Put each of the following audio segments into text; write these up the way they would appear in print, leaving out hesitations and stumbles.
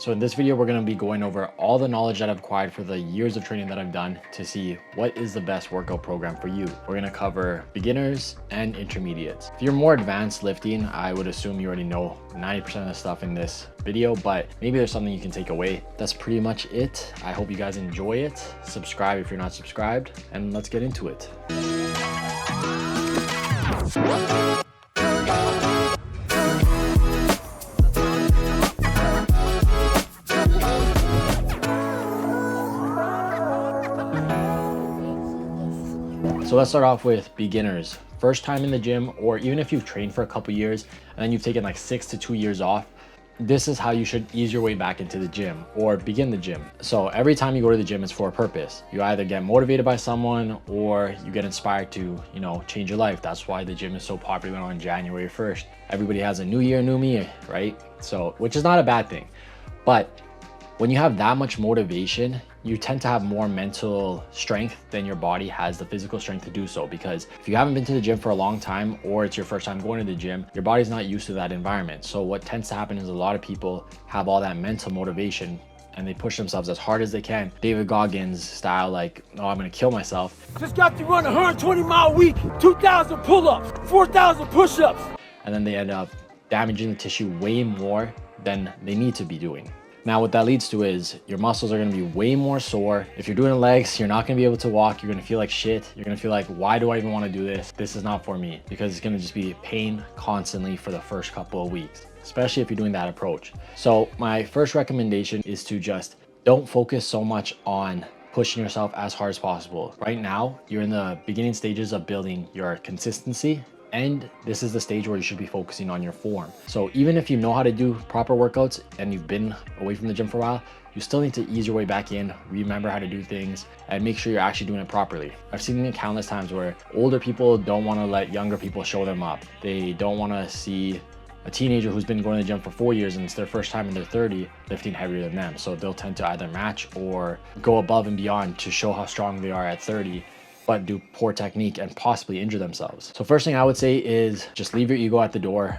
So in this video, we're going to be going over all the knowledge that I've acquired for the years of training that I've done to see what is the best workout program for you. We're going to cover beginners and intermediates. If you're more advanced lifting, I would assume you already know 90% of the stuff in this video, but maybe there's something you can take away. That's pretty much it. I hope you guys enjoy it. Subscribe if you're not subscribed, and let's get into it. So let's start off with beginners. First time in the gym, or even if you've trained for a couple years and then you've taken like 6 to 2 years off, this is how you should ease your way back into the gym or begin the gym. So every time you go to the gym, it's for a purpose. You either get motivated by someone or you get inspired to, change your life. That's why the gym is so popular on January 1st. Everybody has a new year, new me, right? So, which is not a bad thing. But when you have that much motivation, you tend to have more mental strength than your body has the physical strength to do so. Because if you haven't been to the gym for a long time, or it's your first time going to the gym, your body's not used to that environment. So what tends to happen is a lot of people have all that mental motivation and they push themselves as hard as they can. David Goggins style, like, oh, I'm gonna kill myself. Just got to run a 120-mile week, 2,000 pull-ups, 4,000 push-ups. And then they end up damaging the tissue way more than they need to be doing. Now, what that leads to is your muscles are going to be way more sore. If you're doing legs, you're not going to be able to walk. You're going to feel like shit. You're going to feel like, why do I even want to do this? This is not for me, because it's going to just be pain constantly for the first couple of weeks, especially if you're doing that approach. So my first recommendation is to just don't focus so much on pushing yourself as hard as possible. Right now, you're in the beginning stages of building your consistency. And this is the stage where you should be focusing on your form. So even if you know how to do proper workouts and you've been away from the gym for a while, you still need to ease your way back in, remember how to do things, and make sure you're actually doing it properly. I've seen it countless times where older people don't want to let younger people show them up. They don't want to see a teenager who's been going to the gym for 4 years and it's their first time in their 30 lifting heavier than them. So they'll tend to either match or go above and beyond to show how strong they are at 30, but do poor technique and possibly injure themselves. So first thing I would say is just leave your ego at the door.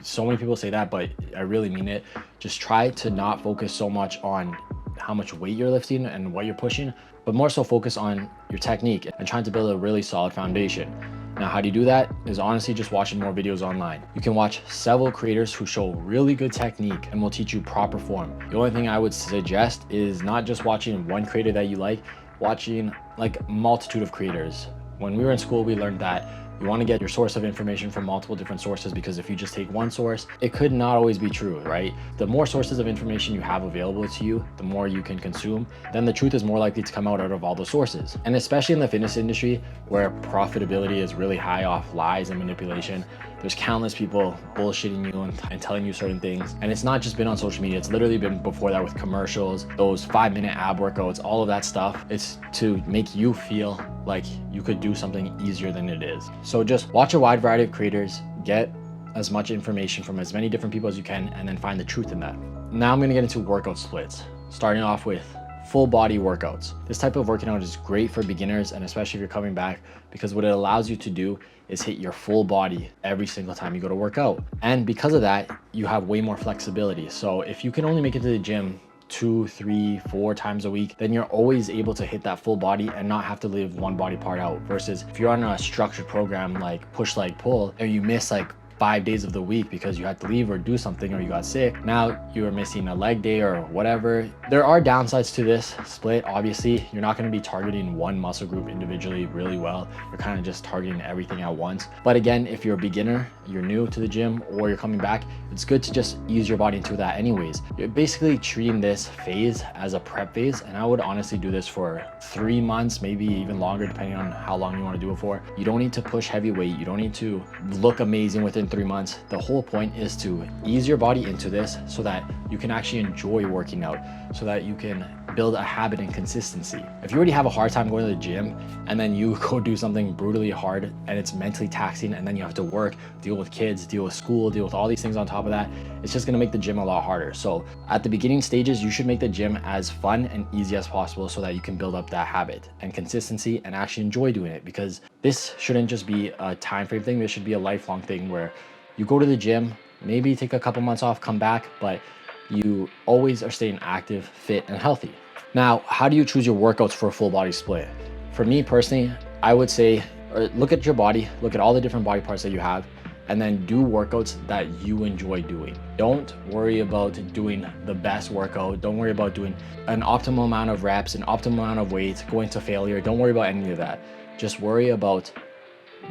So many people say that, but I really mean it. Just try to not focus so much on how much weight you're lifting and what you're pushing, but more so focus on your technique and trying to build a really solid foundation. Now, how do you do that? Is honestly just watching more videos online. You can watch several creators who show really good technique and will teach you proper form. The only thing I would suggest is not just watching one creator that you like, watching like a multitude of creators. When we were in school, we learned that you want to get your source of information from multiple different sources, because if you just take one source, it could not always be true, right? The more sources of information you have available to you, the more you can consume, then the truth is more likely to come out of all the sources. And especially in the fitness industry, where profitability is really high off lies and manipulation, there's countless people bullshitting you and telling you certain things. And it's not just been on social media, it's literally been before that with commercials, those 5-minute ab workouts, all of that stuff. It's to make you feel like you could do something easier than it is. So just watch a wide variety of creators, get as much information from as many different people as you can, and then find the truth in that. Now I'm gonna get into workout splits, starting off with full body workouts. This type of working out is great for beginners, and especially if you're coming back, because what it allows you to do is hit your full body every single time you go to work out. And because of that, you have way more flexibility. So if you can only make it to the gym 2, 3, 4 times a week, then you're always able to hit that full body and not have to leave one body part out. Versus if you're on a structured program like push leg pull, and you miss like 5 days of the week because you had to leave or do something or you got sick, now you're missing a leg day or whatever. There are downsides to this split. Obviously, you're not going to be targeting one muscle group individually really well. You're kind of just targeting everything at once. But again, if you're a beginner, you're new to the gym, or you're coming back, it's good to just ease your body into that anyways. You're basically treating this phase as a prep phase, and I would honestly do this for 3 months, maybe even longer, depending on how long you want to do it for. You don't need to push heavy weight. You don't need to look amazing within 3 months. The whole point is to ease your body into this so that you can actually enjoy working out, so that you can build a habit and consistency. If you already have a hard time going to the gym and then you go do something brutally hard and it's mentally taxing, and then you have to work, deal with kids, deal with school, deal with all these things on top of that, it's just gonna make the gym a lot harder. So at the beginning stages, you should make the gym as fun and easy as possible so that you can build up that habit and consistency and actually enjoy doing it, because this shouldn't just be a time frame thing. This should be a lifelong thing where you go to the gym, maybe take a couple months off, come back, but you always are staying active, fit, and healthy. Now, how do you choose your workouts for a full body split? For me personally, I would say look at your body, look at all the different body parts that you have, and then do workouts that you enjoy doing. Don't worry about doing the best workout. Don't worry about doing an optimal amount of reps, an optimal amount of weight, going to failure. Don't worry about any of that. Just worry about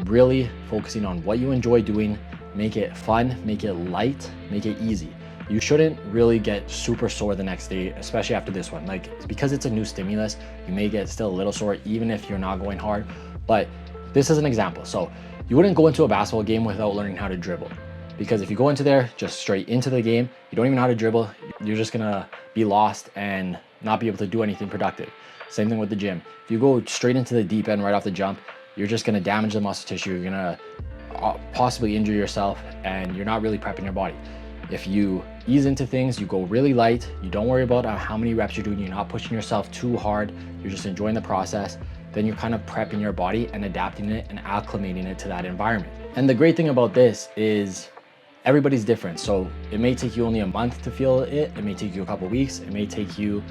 really focusing on what you enjoy doing. Make it fun, make it light, make it easy. You shouldn't really get super sore the next day, especially after this one. Like, because it's a new stimulus, you may get still a little sore even if you're not going hard. But this is an example. So you wouldn't go into a basketball game without learning how to dribble, because if you go into there just straight into the game, you don't even know how to dribble, you're just gonna be lost and not be able to do anything productive. Same thing with the gym. If you go straight into the deep end right off the jump, you're just gonna damage the muscle tissue, you're gonna possibly injure yourself, and you're not really prepping your body. If you ease into things, you go really light, you don't worry about how many reps you're doing, you're not pushing yourself too hard, you're just enjoying the process, then you're kind of prepping your body and adapting it and acclimating it to that environment. And the great thing about this is everybody's different. So it may take you only a month to feel it, it may take you a couple weeks, it may take you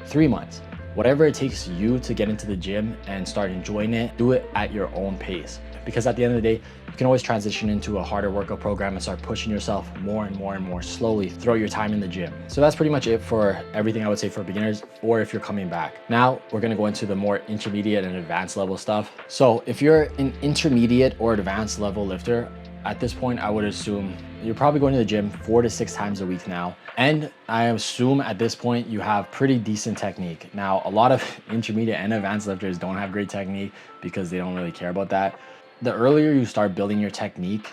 3 months. Whatever it takes you to get into the gym and start enjoying it, do it at your own pace. Because at the end of the day, you can always transition into a harder workout program and start pushing yourself more and more and more slowly throughout your time in the gym. So that's pretty much it for everything I would say for beginners, or if you're coming back. Now we're gonna go into the more intermediate and advanced level stuff. So if you're an intermediate or advanced level lifter, at this point, I would assume you're probably going to the gym 4 to 6 times a week now. And I assume at this point you have pretty decent technique. Now, a lot of intermediate and advanced lifters don't have great technique because they don't really care about that. The earlier you start building your technique,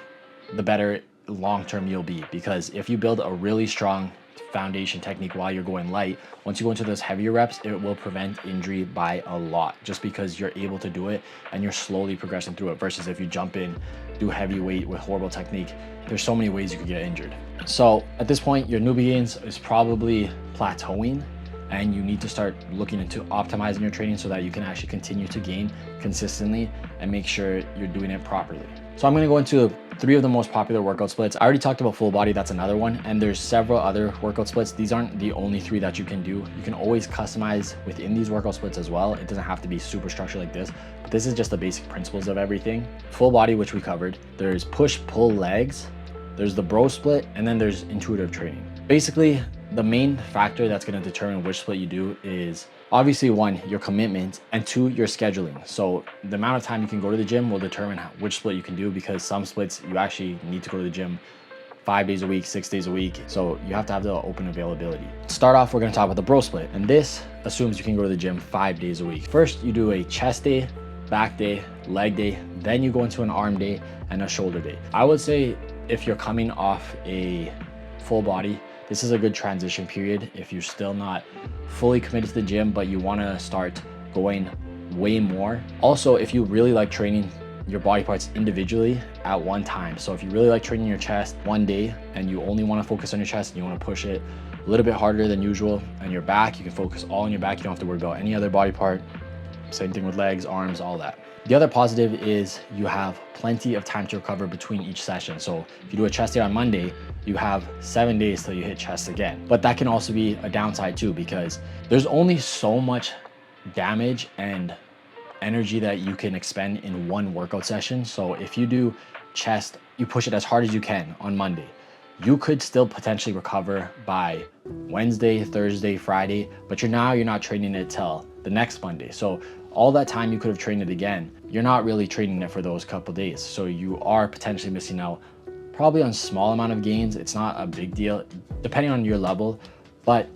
the better long-term you'll be. Because if you build a really strong foundation technique while you're going light, once you go into those heavier reps, it will prevent injury by a lot, just because you're able to do it and you're slowly progressing through it, versus if you jump in, do heavy weight with horrible technique, there's so many ways you could get injured. So at this point, your newbie gains is probably plateauing, and you need to start looking into optimizing your training so that you can actually continue to gain consistently and make sure you're doing it properly. So I'm gonna go into 3 of the most popular workout splits. I already talked about full body, that's another one. And there's several other workout splits. These aren't the only 3 that you can do. You can always customize within these workout splits as well. It doesn't have to be super structured like this, but this is just the basic principles of everything. Full body, which we covered. There's push-pull legs, there's the bro split, and then there's intuitive training. Basically, the main factor that's gonna determine which split you do is obviously 1, your commitment, and 2, your scheduling. So the amount of time you can go to the gym will determine which split you can do, because some splits you actually need to go to the gym 5 days a week, 6 days a week. So you have to have the open availability. To start off, we're gonna talk about the bro split. And this assumes you can go to the gym 5 days a week. First, you do a chest day, back day, leg day, then you go into an arm day and a shoulder day. I would say if you're coming off a full body, this is a good transition period if you're still not fully committed to the gym, but you want to start going way more. Also, if you really like training your body parts individually at one time. So if you really like training your chest one day and you only want to focus on your chest and you want to push it a little bit harder than usual, and your back, you can focus all on your back. You don't have to worry about any other body part. Same thing with legs, arms, all that. The other positive is you have plenty of time to recover between each session. So if you do a chest day on Monday, you have 7 days till you hit chest again. But that can also be a downside too, because there's only so much damage and energy that you can expend in one workout session. So if you do chest, you push it as hard as you can on Monday, you could still potentially recover by Wednesday, Thursday, Friday, but you're not training it till the next Monday. So all that time you could have trained it again, you're not really training it for those couple days. So you are potentially missing out probably on small amount of gains. It's not a big deal depending on your level, but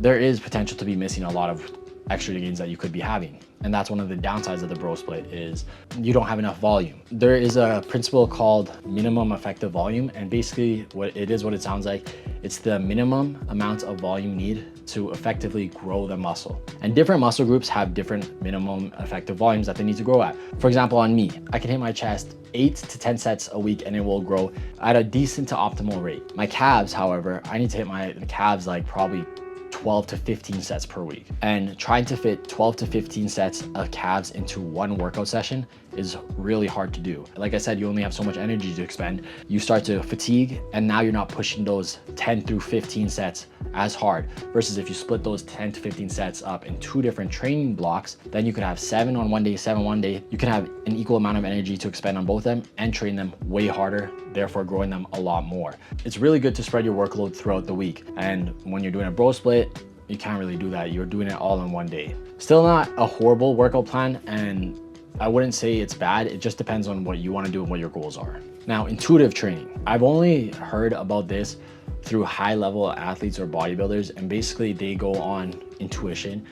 there is potential to be missing a lot of extra gains that you could be having. And that's one of the downsides of the bro split, is you don't have enough volume. There is a principle called minimum effective volume, and basically what it sounds like, it's the minimum amount of volume you need to effectively grow the muscle. And different muscle groups have different minimum effective volumes that they need to grow at. For example, on me, I can hit my chest 8 to 10 sets a week and it will grow at a decent to optimal rate. My calves, however, I need to hit my calves like probably 12 to 15 sets per week. And trying to fit 12 to 15 sets of calves into one workout session is really hard to do. Like I said, you only have so much energy to expend. You start to fatigue, and now you're not pushing those 10 through 15 sets as hard, versus if you split those 10 to 15 sets up in 2 different training blocks, then you could have 7 on one day, 7 one day. You can have an equal amount of energy to expend on both of them and train them way harder, therefore growing them a lot more. It's really good to spread your workload throughout the week, and when you're doing a bro split, you can't really do that. You're doing it all in one day. Still not a horrible workout plan, and I wouldn't say it's bad. It just depends on what you want to do and what your goals are. Now, intuitive training. I've only heard about this through high level athletes or bodybuilders, and basically they go on intuition.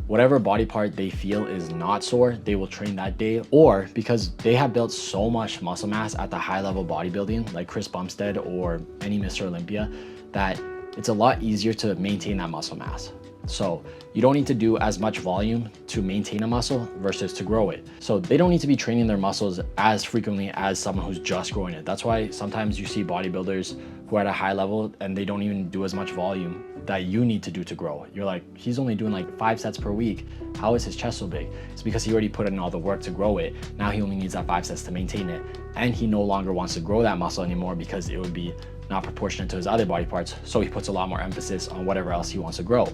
Whatever body part they feel is not sore, they will train that day, or because they have built so much muscle mass at the high level bodybuilding, like Chris Bumstead or any Mr. Olympia, that it's a lot easier to maintain that muscle mass. So you don't need to do as much volume to maintain a muscle versus to grow it. So they don't need to be training their muscles as frequently as someone who's just growing it. That's why sometimes you see bodybuilders who are at a high level and they don't even do as much volume that you need to do to grow. You're like, he's only doing like 5 sets per week. How is his chest so big? It's because he already put in all the work to grow it. Now he only needs that 5 sets to maintain it. And he no longer wants to grow that muscle anymore because it would be not proportionate to his other body parts. So he puts a lot more emphasis on whatever else he wants to grow.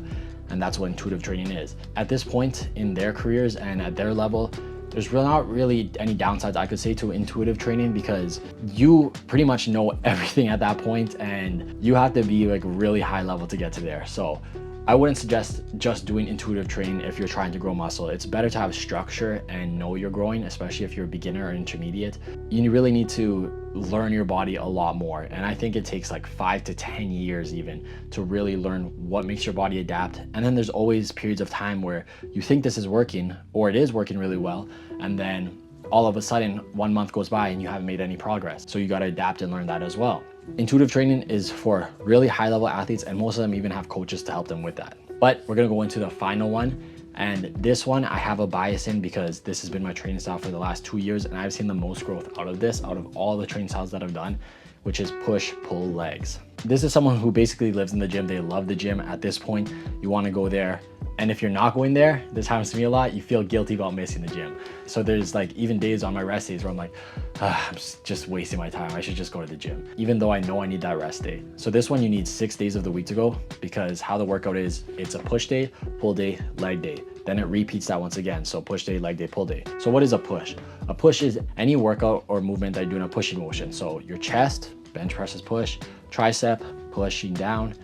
And that's what intuitive training is. At this point in their careers and at their level, there's not really any downsides I could say to intuitive training, because you pretty much know everything at that point, and you have to be like really high level to get to there. So I wouldn't suggest just doing intuitive training if you're trying to grow muscle. It's better to have structure and know you're growing, especially if you're a beginner or intermediate. You really need to learn your body a lot more. And I think it takes like 5 to 10 years even to really learn what makes your body adapt. And then there's always periods of time where you think this is working, or it is working really well, and then all of a sudden 1 month goes by and you haven't made any progress. So you got to adapt and learn that as well. Intuitive training is for really high level athletes, and most of them even have coaches to help them with that. But we're going to go into the final one. And this one I have a bias in because this has been my training style for the last 2 years, and I've seen the most growth out of this, out of all the training styles that I've done, which is push pull legs. This is someone who basically lives in the gym. They love the gym. At this point, you want to go there. And if you're not going there, this happens to me a lot, you feel guilty about missing the gym. So there's like even days on my rest days where I'm like, I'm just wasting my time. I should just go to the gym, even though I know I need that rest day. So this one you need 6 days of the week to go, because how the workout is, it's a push day, pull day, leg day. Then it repeats that once again. So push day, leg day, pull day. So what is a push? A push is any workout or movement that you do in a pushing motion. So your chest, bench press is push, tricep, pushing down,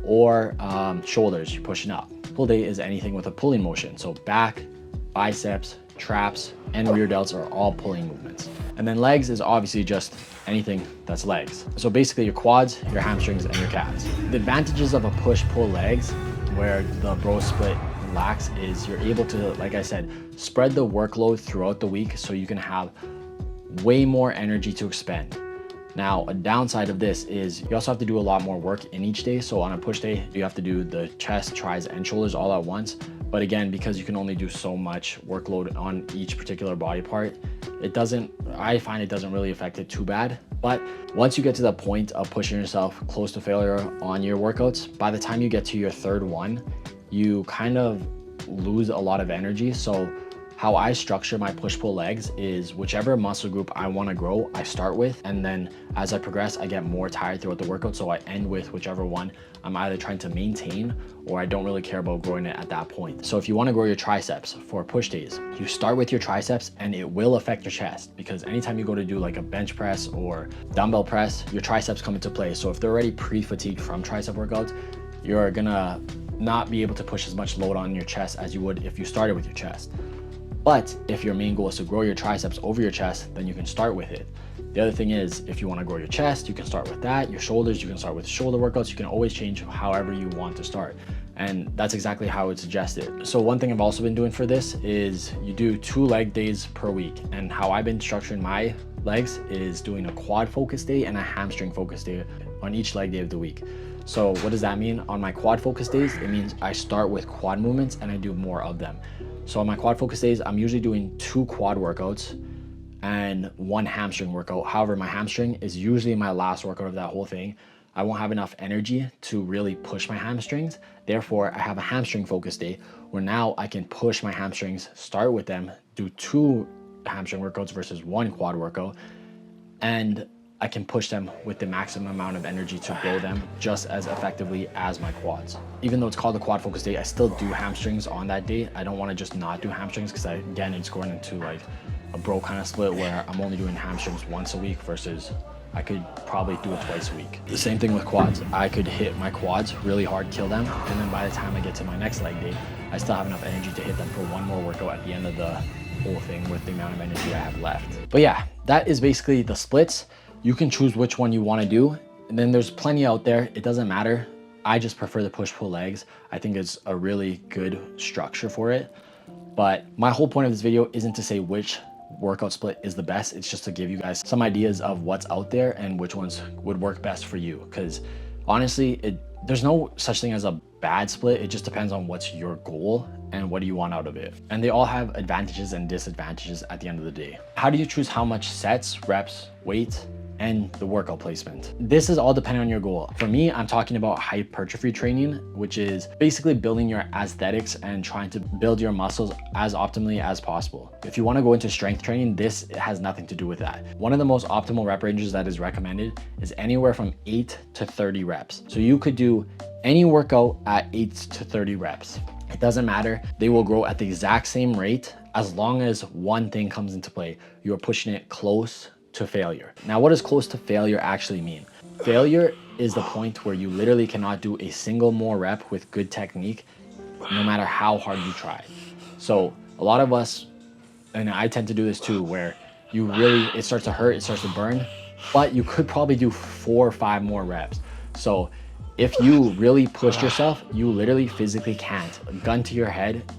or shoulders, you're pushing up. Pull day is anything with a pulling motion. So back, biceps, traps, and rear delts are all pulling movements. And then legs is obviously just anything that's legs. So basically your quads, your hamstrings, and your calves. The advantages of a push-pull legs, where the bro split lacks, is you're able to, like I said, spread the workload throughout the week so you can have way more energy to expend. Now, a downside of this is you also have to do a lot more work in each day. So on a push day, you have to do the chest, tris, and shoulders all at once. But again, because you can only do so much workload on each particular body part, I find it doesn't really affect it too bad. But once you get to the point of pushing yourself close to failure on your workouts, by the time you get to your third one, you kind of lose a lot of energy. So how I structure my push-pull legs is whichever muscle group I want to grow, I start with, and then as I progress, I get more tired throughout the workout. So I end with whichever one I'm either trying to maintain, or I don't really care about growing it at that point. So if you want to grow your triceps for push days, you start with your triceps, and it will affect your chest, because anytime you go to do like a bench press or dumbbell press, your triceps come into play. So if they're already pre-fatigued from tricep workouts, you're gonna not be able to push as much load on your chest as you would if you started with your chest. But if your main goal is to grow your triceps over your chest, then you can start with it. The other thing is, if you want to grow your chest, you can start with that. Your shoulders, you can start with shoulder workouts. You can always change however you want to start. And that's exactly how it's suggested. So one thing I've also been doing for this is you do 2 leg days per week. And how I've been structuring my legs is doing a quad focus day and a hamstring focus day on each leg day of the week. So what does that mean? On my quad focus days, it means I start with quad movements and I do more of them. So on my quad focus days, I'm usually doing 2 quad workouts and 1 hamstring workout. However, my hamstring is usually my last workout of that whole thing. I won't have enough energy to really push my hamstrings. Therefore, I have a hamstring focus day where now I can push my hamstrings, start with them, do 2 hamstring workouts versus one quad workout, and I can push them with the maximum amount of energy to grow them just as effectively as my quads. Even though it's called the quad focus day, I still do hamstrings on that day. I don't want to just not do hamstrings because again, it's going into like a bro kind of split where I'm only doing hamstrings once a week versus I could probably do it twice a week. The same thing with quads. I could hit my quads really hard, kill them, and then by the time I get to my next leg day, I still have enough energy to hit them for one more workout at the end of the whole thing with the amount of energy I have left. But yeah, that is basically the splits. You can choose which one you want to do, and then there's plenty out there. It doesn't matter. I just prefer the push-pull legs. I think it's a really good structure for it. But my whole point of this video isn't to say which workout split is the best. It's just to give you guys some ideas of what's out there and which ones would work best for you. Because honestly, there's no such thing as a bad split. It just depends on what's your goal and what do you want out of it. And they all have advantages and disadvantages at the end of the day. How do you choose how much sets, reps, weight, and the workout placement? This is all depending on your goal. For me, I'm talking about hypertrophy training, which is basically building your aesthetics and trying to build your muscles as optimally as possible. If you want to go into strength training, this has nothing to do with that. One of the most optimal rep ranges that is recommended is anywhere from 8 to 30 reps. So you could do any workout at 8 to 30 reps. It doesn't matter. They will grow at the exact same rate as long as one thing comes into play. You're pushing it close to failure. Now, what does close to failure actually mean? Failure is the point where you literally cannot do a single more rep with good technique, no matter how hard you try. So a lot of us, and I tend to do this too, where it starts to hurt, it starts to burn, but you could probably do 4 or 5 more reps. So if you really push yourself, you literally physically can't. A gun to your head,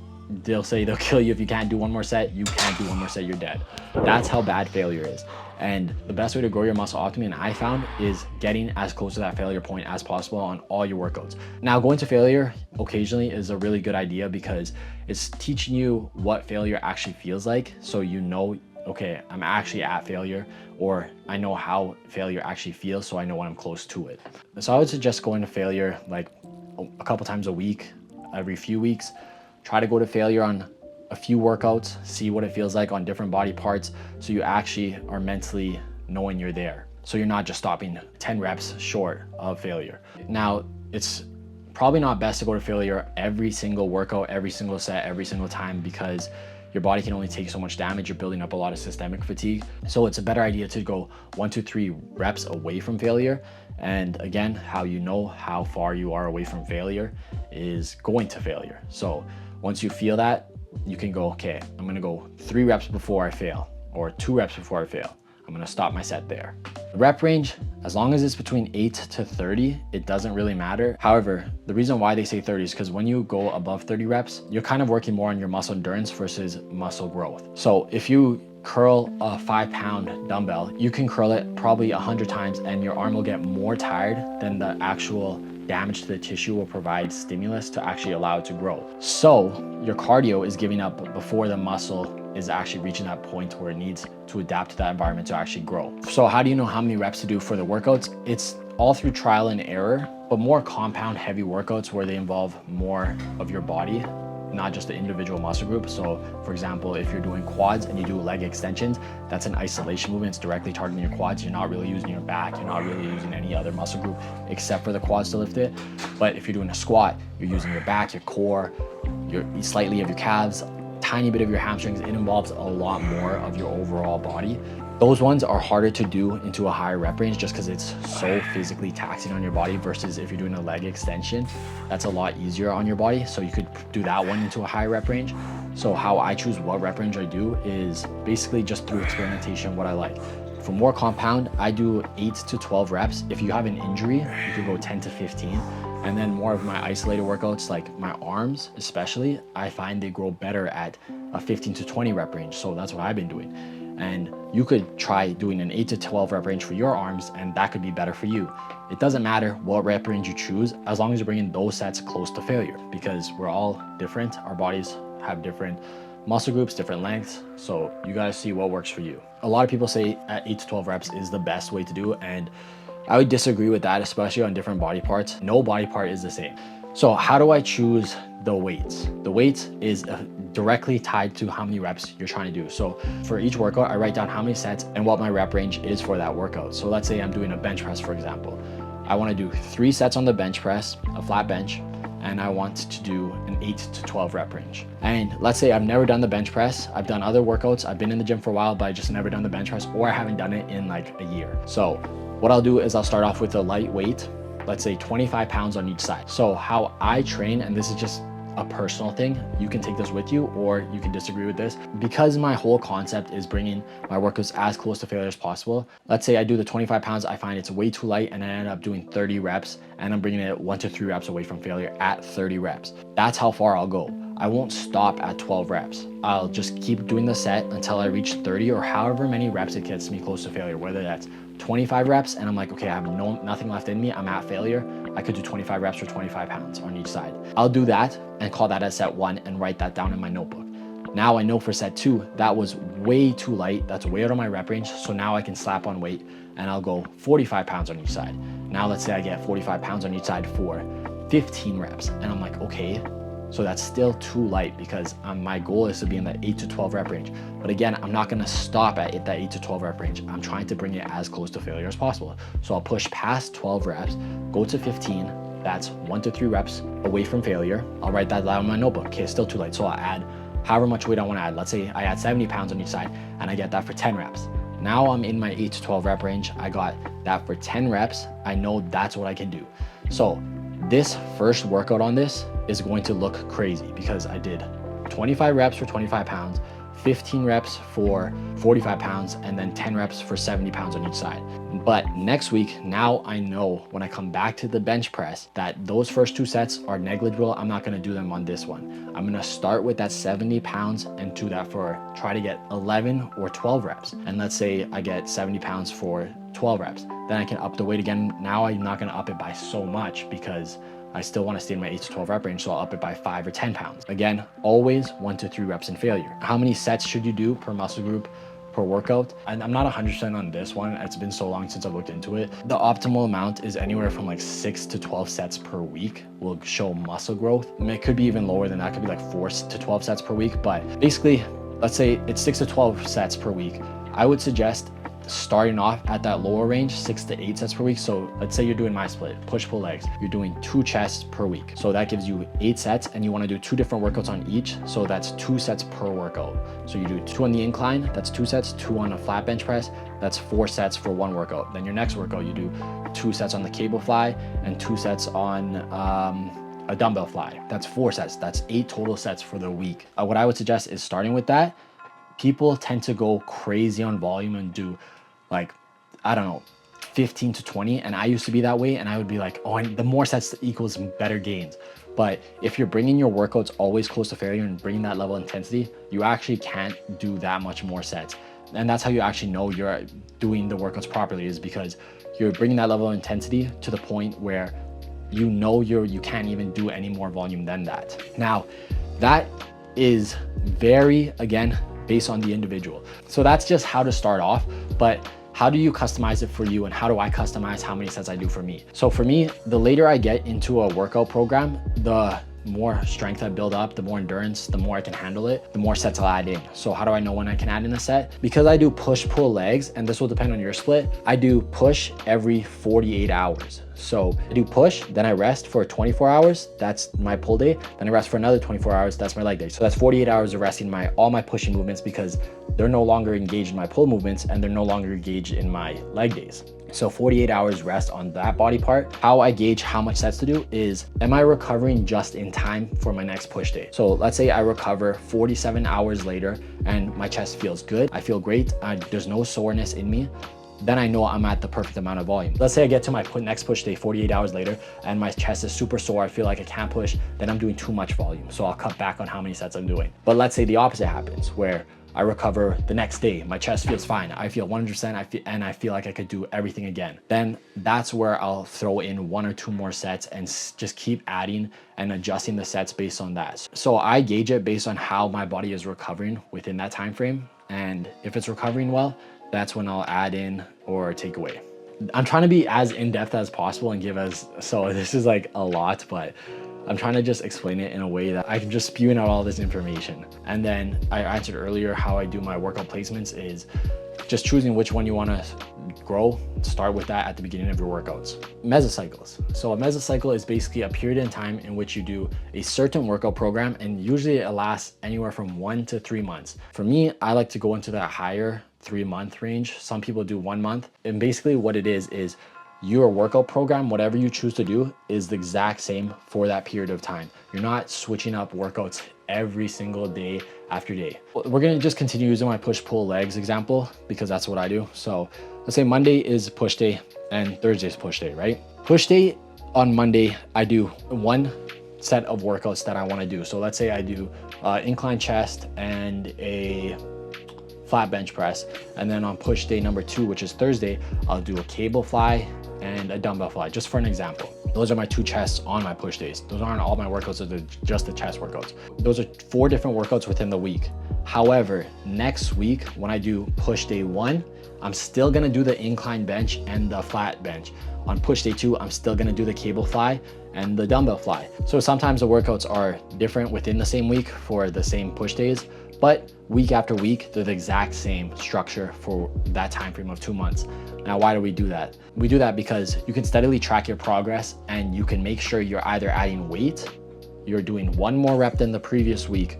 they'll say they'll kill you if you can't do one more set. You can't do one more set, you're dead. That's how bad failure is. And the best way to grow your muscle optimally, and I found, is getting as close to that failure point as possible on all your workouts. Now, going to failure occasionally is a really good idea because it's teaching you what failure actually feels like. So you know, okay, I'm actually at failure, or I know how failure actually feels, so I know when I'm close to it. So I would suggest going to failure like a couple times a week, every few weeks. Try to go to failure on a few workouts, see what it feels like on different body parts, so you actually are mentally knowing you're there. So you're not just stopping 10 reps short of failure. Now, it's probably not best to go to failure every single workout, every single set, every single time, because your body can only take so much damage. You're building up a lot of systemic fatigue. So it's a better idea to go 1 to 3 reps away from failure. And again, how you know how far you are away from failure is going to failure. So once you feel that, you can go, okay, I'm gonna go 3 reps before I fail, or 2 reps before I fail. I'm gonna stop my set there. The rep range, as long as it's between 8 to 30, it doesn't really matter. However, the reason why they say 30 is because when you go above 30 reps, you're kind of working more on your muscle endurance versus muscle growth. So if you curl a 5-pound dumbbell, you can curl it probably 100 times and your arm will get more tired than the actual damage to the tissue will provide stimulus to actually allow it to grow. So your cardio is giving up before the muscle is actually reaching that point where it needs to adapt to that environment to actually grow. So how do you know how many reps to do for the workouts? It's all through trial and error, but more compound heavy workouts where they involve more of your body, not just the individual muscle group. So for example, if you're doing quads and you do leg extensions, that's an isolation movement. It's directly targeting your quads. You're not really using your back. You're not really using any other muscle group except for the quads to lift it. But if you're doing a squat, you're using your back, your core, slightly of your calves, tiny bit of your hamstrings. It involves a lot more of your overall body. Those ones are harder to do into a higher rep range just because it's so physically taxing on your body versus if you're doing a leg extension, that's a lot easier on your body. So you could do that one into a high rep range. So how I choose what rep range I do is basically just through experimentation, what I like. For more compound, I do 8 to 12 reps. If you have an injury, you can go 10 to 15. And then more of my isolated workouts, like my arms especially, I find they grow better at a 15 to 20 rep range. So that's what I've been doing. And you could try doing an 8 to 12 rep range for your arms, and that could be better for you. It doesn't matter what rep range you choose, as long as you're bringing those sets close to failure, because we're all different. Our bodies have different muscle groups, different lengths. So you gotta see what works for you. A lot of people say at 8 to 12 reps is the best way to do it, and I would disagree with that, especially on different body parts. No body part is the same. So how do I choose the weights? The weights is a directly tied to how many reps you're trying to do. So for each workout, I write down how many sets and what my rep range is for that workout. So let's say I'm doing a bench press, for example. I want to do 3 sets on the bench press, a flat bench, and I want to do an 8 to 12 rep range. And let's say I've never done the bench press. I've done other workouts. I've been in the gym for a while, but I just never done the bench press, or I haven't done it in like a year. So what I'll do is I'll start off with a light weight, let's say 25 pounds on each side. So how I train, and this is just a personal thing, you can take this with you or you can disagree with this, because my whole concept is bringing my workouts as close to failure as possible. Let's say I do the 25 pounds, I find it's way too light, and I end up doing 30 reps, and I'm bringing it 1 to 3 reps away from failure at 30 reps. That's how far I'll go. I won't stop at 12 reps. I'll just keep doing the set until I reach 30 or however many reps it gets me close to failure, whether that's 25 reps and I'm like, okay, I have nothing left in me, I'm at failure. I could do 25 reps for 25 pounds on each side. I'll do that and call that as set 1 and write that down in my notebook. Now I know for set 2, that was way too light. That's way out of my rep range. So now I can slap on weight and I'll go 45 pounds on each side. Now let's say I get 45 pounds on each side for 15 reps. And I'm like, okay, so that's still too light, because my goal is to be in that 8 to 12 rep range. But again, I'm not gonna stop at that 8 to 12 rep range. I'm trying to bring it as close to failure as possible. So I'll push past 12 reps, go to 15. That's 1 to 3 reps away from failure. I'll write that down in my notebook. Okay, it's still too light. So I'll add however much weight I wanna add. Let's say I add 70 pounds on each side and I get that for 10 reps. Now I'm in my 8 to 12 rep range. I got that for 10 reps. I know that's what I can do. So this first workout on this is going to look crazy, because I did 25 reps for 25 pounds, 15 reps for 45 pounds, and then 10 reps for 70 pounds on each side. But next week, now I know when I come back to the bench press that those first 2 sets are negligible. I'm not gonna do them on this one. I'm gonna start with that 70 pounds and do that for, try to get 11 or 12 reps. And let's say I get 70 pounds for 12 reps. Then I can up the weight again. Now I'm not gonna up it by so much, because I still want to stay in my 8 to 12 rep range, so I'll up it by 5 or 10 pounds. Again, always 1 to 3 reps in failure. How many sets should you do per muscle group per workout? And I'm not 100% on this one. It's been so long since I've looked into it. The optimal amount is anywhere from like 6 to 12 sets per week will show muscle growth. I mean, it could be even lower than that. It could be like 4 to 12 sets per week. But basically, let's say it's 6 to 12 sets per week. I would suggest starting off at that lower range, 6 to 8 sets per week. So let's say you're doing my split, push pull legs, you're doing 2 chests per week, so that gives you 8 sets, and you want to do 2 different workouts on each, so that's 2 sets per workout. So you do 2 on the incline, that's 2 sets, 2 on a flat bench press, that's 4 sets for 1 workout. Then your next workout, you do 2 sets on the cable fly and 2 sets on a dumbbell fly. That's 4 sets. That's 8 total sets for the week. What I would suggest is starting with that. People tend to go crazy on volume and do like, I don't know, 15 to 20. And I used to be that way. And I would be like, oh, and the more sets equals better gains. But if you're bringing your workouts always close to failure and bringing that level of intensity, you actually can't do that much more sets. And that's how you actually know you're doing the workouts properly, is because you're bringing that level of intensity to the point where you know you can't even do any more volume than that. Now, that is very, again, based on the individual. So that's just how to start off, but how do you customize it for you, and how do I customize how many sets I do for me? So for me, the later I get into a workout program, the more strength I build up, the more endurance, the more I can handle it, the more sets I'll add in. So how do I know when I can add in a set? Because I do push pull legs, and this will depend on your split, I do push every 48 hours. So I do push, then I rest for 24 hours. That's my pull day. Then I rest for another 24 hours. That's my leg day. So that's 48 hours of resting all my pushing movements, because they're no longer engaged in my pull movements and they're no longer engaged in my leg days. So 48 hours rest on that body part. How I gauge how much sets to do is, am I recovering just in time for my next push day? So let's say I recover 47 hours later and my chest feels good. I feel great. There's no soreness in me. Then I know I'm at the perfect amount of volume. Let's say I get to my next push day 48 hours later and my chest is super sore. I feel like I can't push. Then I'm doing too much volume. So I'll cut back on how many sets I'm doing. But let's say the opposite happens, where I recover the next day, my chest feels fine, I feel 100%, and I feel like I could do everything again. Then that's where I'll throw in 1 or 2 more sets and just keep adding and adjusting the sets based on that. So I gauge it based on how my body is recovering within that time frame. And if it's recovering well, that's when I'll add in or take away. I'm trying to be as in-depth as possible and give so this is like a lot, but I'm trying to just explain it in a way that I can just spewing out all this information. And then I answered earlier how I do my workout placements is just choosing which one you want to grow. Start with that at the beginning of your workouts. Mesocycles. So a mesocycle is basically a period in time in which you do a certain workout program, and usually it lasts anywhere from 1 to 3 months. For me, I like to go into that higher 3-month range. Some people do 1 month. And basically what it is your workout program, whatever you choose to do, is the exact same for that period of time. You're not switching up workouts every single day after day. We're gonna just continue using my push-pull legs example because that's what I do. So let's say Monday is push day and Thursday is push day, right? Push day on Monday, I do one set of workouts that I wanna do. So let's say I do incline chest and a flat bench press. And then on push day number 2, which is Thursday, I'll do a cable fly and a dumbbell fly, just for an example. Those are my 2 chests on my push days. Those aren't all my workouts, those are just the chest workouts. Those are 4 different workouts within the week. However, next week, when I do push day 1, I'm still gonna do the incline bench and the flat bench. On push day 2, I'm still gonna do the cable fly and the dumbbell fly. So sometimes the workouts are different within the same week for the same push days, but week after week, they're the exact same structure for that time frame of 2 months. Now, why do we do that? We do that because you can steadily track your progress and you can make sure you're either adding weight, you're doing 1 more rep than the previous week,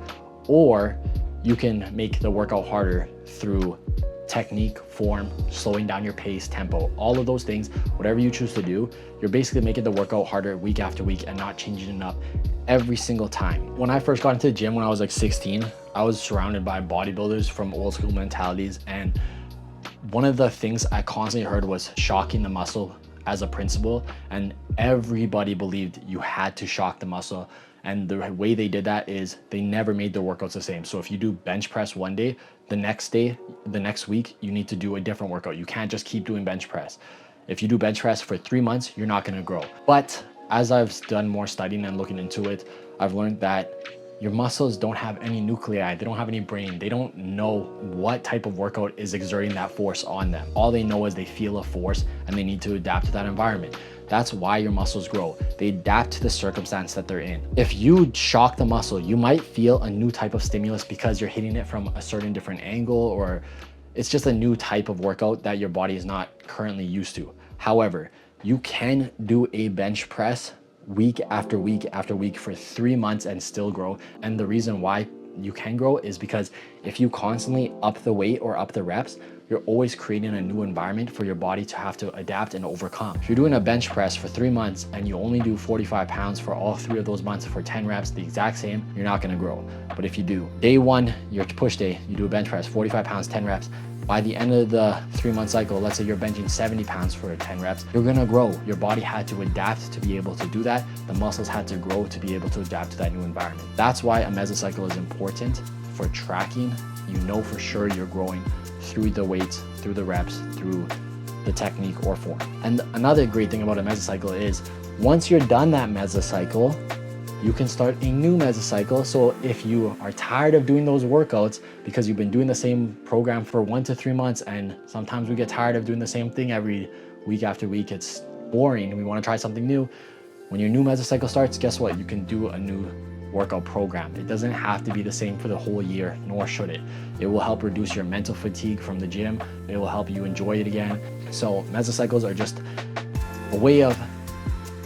or you can make the workout harder through technique, form, slowing down your pace, tempo, all of those things. Whatever you choose to do, you're basically making the workout harder week after week and not changing it up every single time. When I first got into the gym when I was like 16, I was surrounded by bodybuilders from old school mentalities, and one of the things I constantly heard was shocking the muscle as a principle, and everybody believed you had to shock the muscle. And the way they did that is they never made their workouts the same. So if you do bench press one day, the next week, you need to do a different workout. You can't just keep doing bench press. If you do bench press for 3 months, you're not gonna grow. But as I've done more studying and looking into it, I've learned that your muscles don't have any nuclei, they don't have any brain, they don't know what type of workout is exerting that force on them. All they know is they feel a force and they need to adapt to that environment. That's why your muscles grow. They adapt to the circumstance that they're in. If you shock the muscle, you might feel a new type of stimulus because you're hitting it from a certain different angle, or it's just a new type of workout that your body is not currently used to. However, you can do a bench press week after week after week for 3 months and still grow. And the reason why you can grow is because if you constantly up the weight or up the reps, you're always creating a new environment for your body to have to adapt and overcome. If you're doing a bench press for 3 months and you only do 45 pounds for all 3 of those months for 10 reps, the exact same, you're not gonna grow. But if you do day 1, your push day, you do a bench press, 45 pounds, 10 reps, by the end of the 3-month cycle, let's say you're benching 70 pounds for 10 reps, you're gonna grow. Your body had to adapt to be able to do that. The muscles had to grow to be able to adapt to that new environment. That's why a mesocycle is important for tracking. You know for sure you're growing through the weights, through the reps, through the technique or form. And another great thing about a mesocycle is once you're done that mesocycle, you can start a new mesocycle. So if you are tired of doing those workouts because you've been doing the same program for 1 to 3 months, and sometimes we get tired of doing the same thing every week after week, it's boring, we want to try something new. When your new mesocycle starts, guess what? You can do a new workout program. It doesn't have to be the same for the whole year, nor should it. It will help reduce your mental fatigue from the gym. It will help you enjoy it again. So mesocycles are just a way of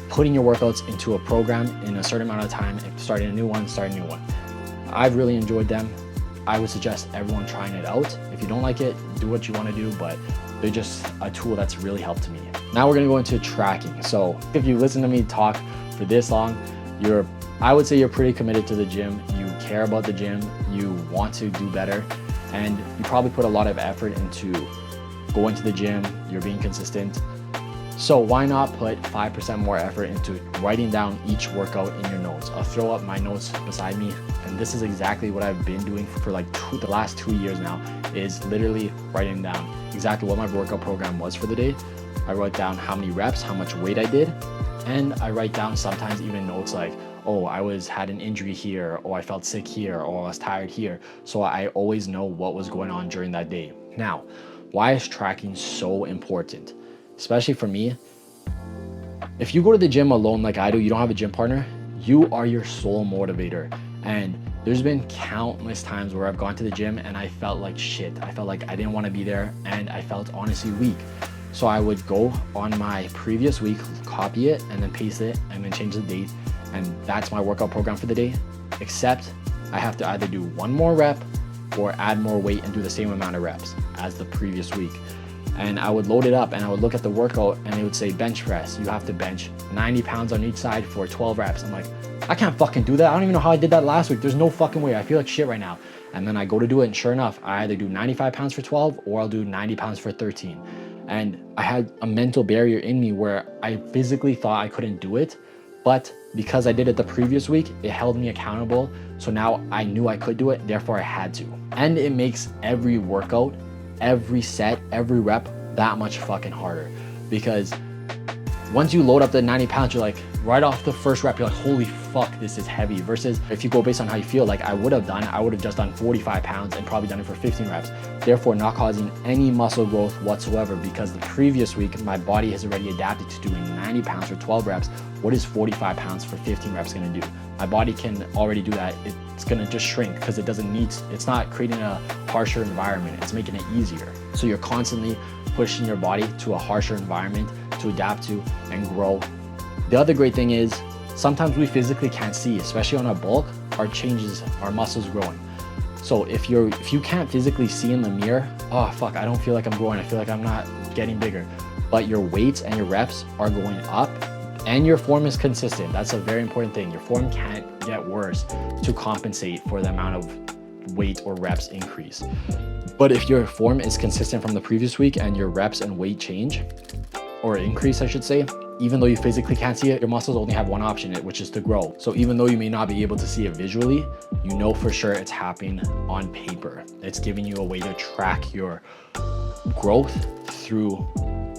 putting your workouts into a program in a certain amount of time. If starting a new one, start a new one. I've really enjoyed them. I would suggest everyone trying it out. If you don't like it, do what you want to do, but they're just a tool that's really helped me. Now we're gonna go into tracking. So if you listen to me talk for this long, I would say you're pretty committed to the gym. You care about the gym, you want to do better, and you probably put a lot of effort into going to the gym, you're being consistent. So why not put 5% more effort into writing down each workout in your notes? I'll throw up my notes beside me, and this is exactly what I've been doing for like the last 2 years now, is literally writing down exactly what my workout program was for the day. I wrote down how many reps, how much weight I did, and I write down sometimes even notes like, oh, had an injury here, or I felt sick here, or I was tired here. So I always know what was going on during that day. Now, why is tracking so important? Especially for me, if you go to the gym alone like I do, you don't have a gym partner, You are your sole motivator. And there's been countless times where I've gone to the gym and I felt like shit. I felt like I didn't want to be there and I felt honestly weak. So I would go on my previous week, copy it and then paste it and then change the date. And that's my workout program for the day. Except I have to either do one more rep or add more weight and do the same amount of reps as the previous week. And I would load it up and I would look at the workout and it would say bench press. You have to bench 90 pounds on each side for 12 reps. I'm like, I can't fucking do that. I don't even know how I did that last week. There's no fucking way. I feel like shit right now. And then I go to do it and sure enough, I either do 95 pounds for 12 or I'll do 90 pounds for 13. And I had a mental barrier in me where I physically thought I couldn't do it. But because I did it the previous week, it held me accountable. So now I knew I could do it, therefore I had to. And it makes every workout, every set, every rep that much fucking harder. Because once you load up the 90 pounds, you're like, right off the first rep, you're like, holy fuck, this is heavy. Versus if you go based on how you feel, like I would have just done 45 pounds and probably done it for 15 reps. Therefore, not causing any muscle growth whatsoever, because the previous week, my body has already adapted to doing 90 pounds for 12 reps. What is 45 pounds for 15 reps gonna do? My body can already do that. It's gonna just shrink because it's not creating a harsher environment. It's making it easier. So you're constantly pushing your body to a harsher environment to adapt to and grow. The other great thing is sometimes we physically can't see, especially on our bulk, our changes, our muscles growing. So if you can't physically see in the mirror, oh fuck, I don't feel like I'm growing. I feel like I'm not getting bigger. But your weights and your reps are going up and your form is consistent. That's a very important thing. Your form can't get worse to compensate for the amount of weight or reps increase. But if your form is consistent from the previous week and your reps and weight change, or increase, I should say, even though you physically can't see it, your muscles only have one option, which is to grow. So even though you may not be able to see it visually, you know for sure it's happening on paper. It's giving you a way to track your growth through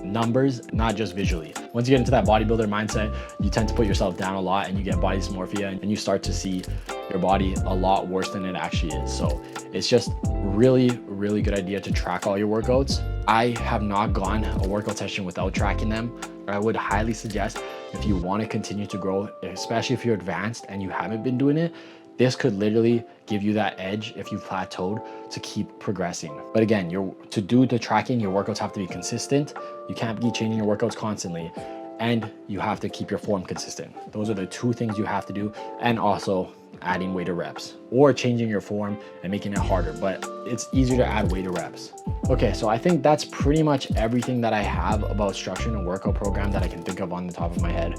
numbers, not just visually. Once you get into that bodybuilder mindset, you tend to put yourself down a lot and you get body dysmorphia and you start to see your body a lot worse than it actually is. So it's just really, really good idea to track all your workouts. I have not gone a workout session without tracking them. I would highly suggest, if you want to continue to grow, especially if you're advanced and you haven't been doing it, this could literally give you that edge if you've plateaued to keep progressing. But again, to do the tracking, your workouts have to be consistent. You can't be changing your workouts constantly, and you have to keep your form consistent. Those are the two things you have to do, and also adding weight or reps, or changing your form and making it harder, but it's easier to add weight or reps. Okay, so I think that's pretty much everything that I have about structuring a workout program that I can think of on the top of my head.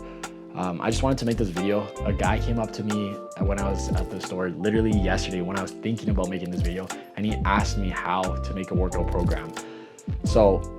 I just wanted to make this video. A guy came up to me when I was at the store literally yesterday when I was thinking about making this video, and he asked me how to make a workout program. So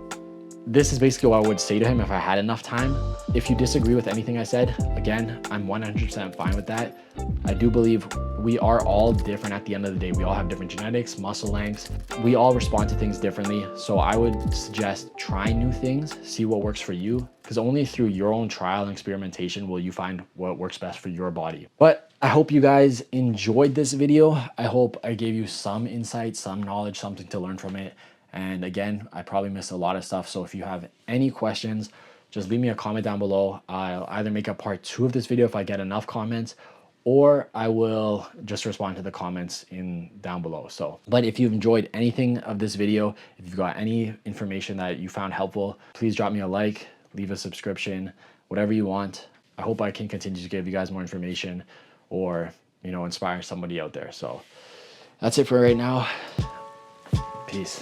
this is basically what I would say to him if I had enough time. If you disagree with anything I said, again, I'm 100% fine with that. I do believe we are all different at the end of the day. We all have different genetics, muscle lengths. We all respond to things differently. So I would suggest trying new things, see what works for you, because only through your own trial and experimentation will you find what works best for your body. But I hope you guys enjoyed this video. I hope I gave you some insight, some knowledge, something to learn from it. And again, I probably missed a lot of stuff. So if you have any questions, just leave me a comment down below. I'll either make a part 2 of this video if I get enough comments, or I will just respond to the comments down below. So, but if you've enjoyed anything of this video, if you've got any information that you found helpful, please drop me a like, leave a subscription, whatever you want. I hope I can continue to give you guys more information or, inspire somebody out there. So that's it for right now. Peace.